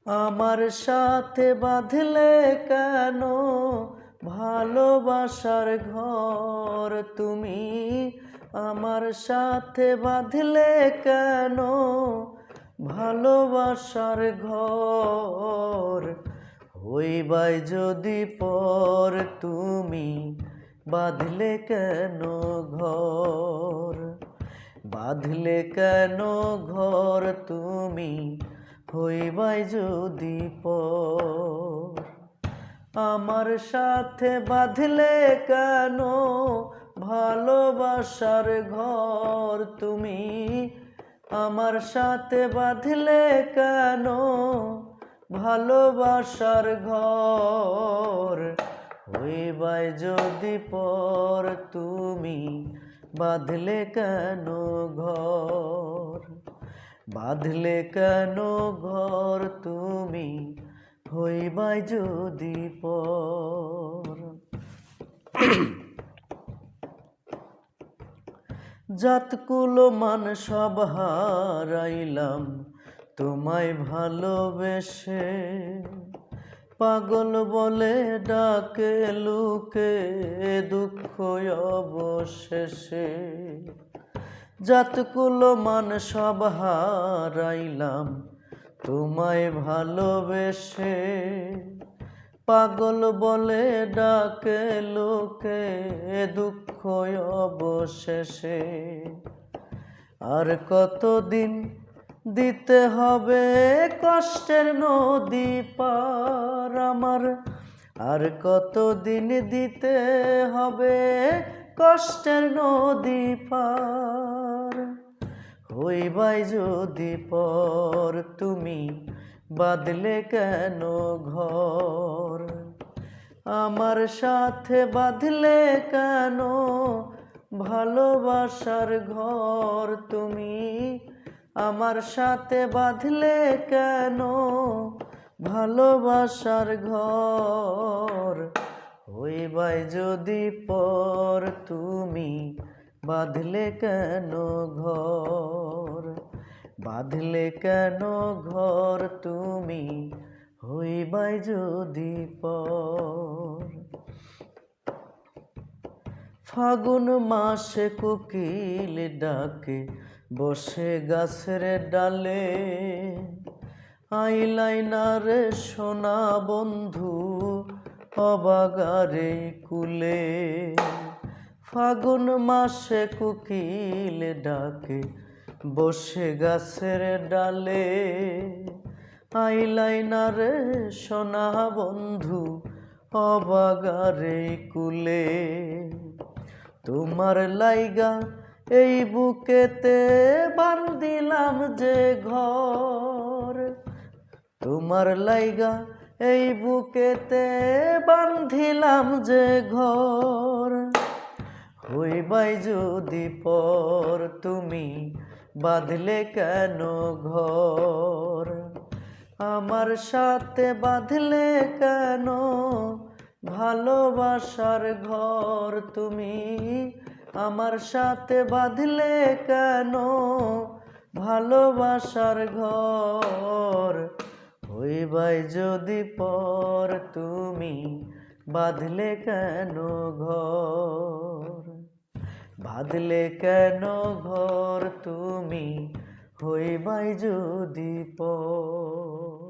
আমার সাথে বাঁধলে কেন ভালোবাসার ঘর তুমি? আমার সাথে বাঁধলে কেন ভালোবাসার ঘর? হইবাই যদি পর তুমি বাঁধলে কেন ঘর? বাঁধলে কেন ঘর তুমি হইবাই যদি পর? আমার সাথে বাঁধলে কেন ভালোবাসার ঘর তুমি? আমার সাথে বাঁধলে কেন ভালোবাসার ঘর? হইবাই যদি পর তুমি বাঁধলে কেন ঘর? বাঁধলে কেন ঘর তুমি হইবাই যদি পর? জাতকুল মান সব হারাইলাম তোমায় ভালোবেসে, পাগল বলে ডাকে লুকে দুঃখ অবশেষে। জাতকুল মান সব হারাইলাম তোমায় ভালোবেসে, পাগল বলে ডাকে লোকে দুঃখ অবশেষে। আর কতদিন দিতে হবে কষ্টের নদী পার আমার? আর কতদিন দিতে হবে কষ্টের নদী পার? হইবাই যদি পর তুমি বাঁধলে কেন ঘর? আমার সাথে বাঁধলে কেন ভালোবাসার ঘর তুমি? আমার সাথে বাঁধলে কেন ভালোবাসার ঘর? হইবাই যদি পর তুমি বাঁধলে কেন ঘর? বাঁধলে কেন ঘর তুমি হইবাই যদি পর? ফাগুন মাসে কোকিল ডাকে বসে গাছের ডালে, আইলাই না রে সোনা বন্ধু অবাগারে কুলে। ফাগুন মাসে কোকিল ডাকে বসে গাছের ডালে, আইলাই না রে সোনা বন্ধু অবাগারে কুলে। তোমার লাইগা এই বুকেতে বান্ধিলাম যে ঘর, তোমার লাইগা এই বুকেতে বান্ধিলাম যে ঘর। হইবাই যদি পর তুমি বাঁধলে কেন ঘর? আমার সাথে বাঁধলে কেন ভালোবাসার ঘর তুমি? আমার সাথে বাঁধলে কেন ভালোবাসার ঘর? হইবাই যদি পর তুমি বাঁধলে কেন ঘর? বাঁধলে কেন ঘর তুমি হইবাই যদি পর?